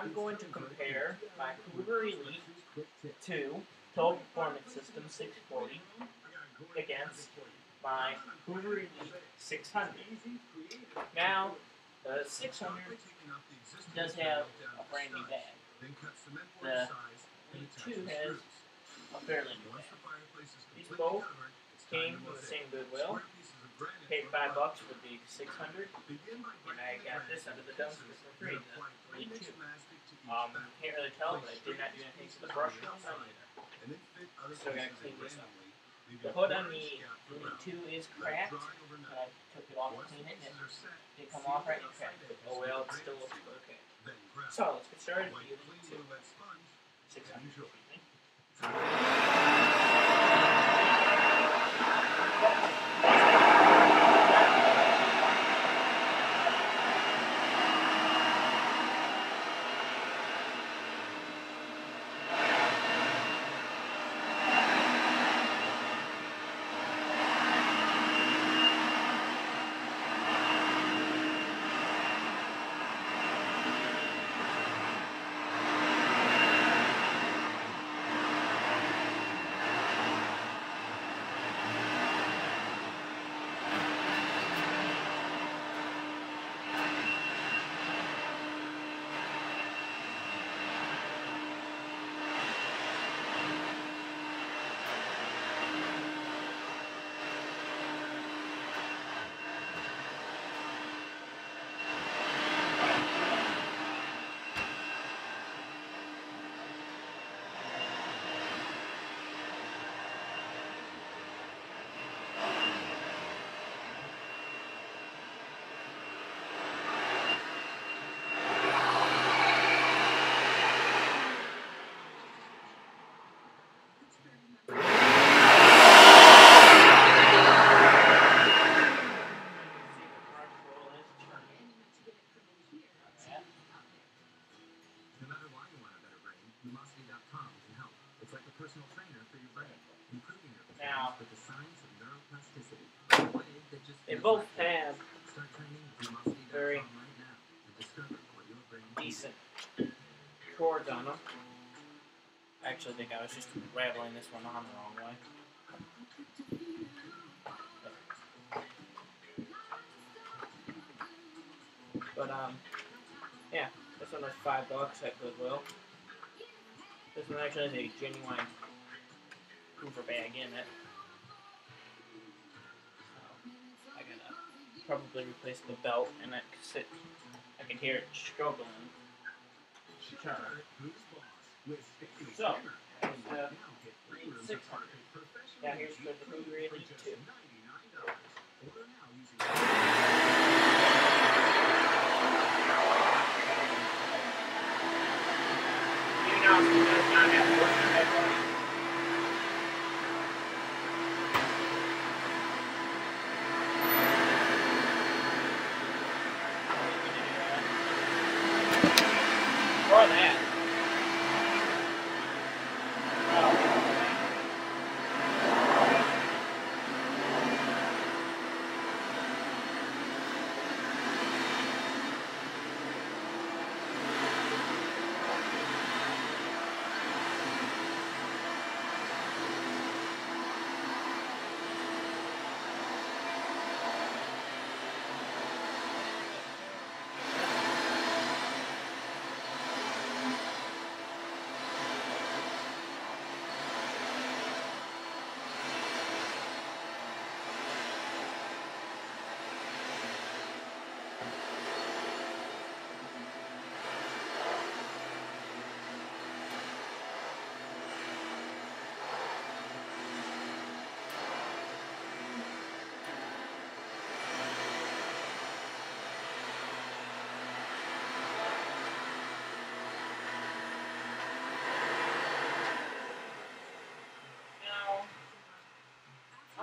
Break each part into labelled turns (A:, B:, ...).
A: I'm going to compare my Hoover Elite 2 Total Performance System 640 against my Hoover Elite 600. Now, the 600 does have a brand new bag. The Elite 2 has a fairly new bag. These both came from the same Goodwill. Paid $5 for the 600, and I got this under the dumpster for free, the Elite 2. Can't really tell, but I did not do anything to the brush on either. Still gotta clean this up. The hood on the Elite 2 is cracked. I took it off to clean it, and it didn't come off right, and it cracked. Oh well, it still looks okay. So, let's get started with the Elite 2. 600, excuse me. Now, they both have very decent chords on them. I actually think I was just rattling this one on the wrong way. But, yeah, this one was $5 at Goodwill. This one actually has a genuine Hoover bag in it. So, I gotta probably replace the belt, and I can hear it struggling. So, here's the Elite 600. Now here's the Hoover Elite 2. You know, it does not have to work on that one. Or that.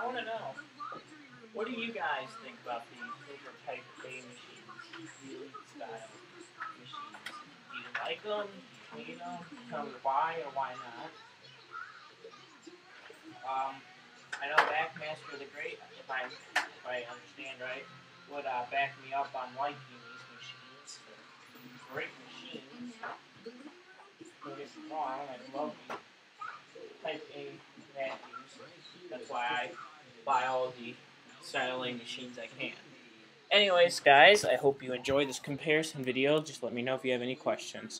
A: I want to know, what do you guys think about the Hoover type A machines, the Elite style machines? Do you like them? You know, tell me why or why not. I know Backmaster the Great, if I understand right, would back me up on liking these machines. They're great machines. wrong. I love Type A vacuums. That's why I buy all the styling machines I can. Anyways, guys, I hope you enjoyed this comparison video. Just let me know if you have any questions.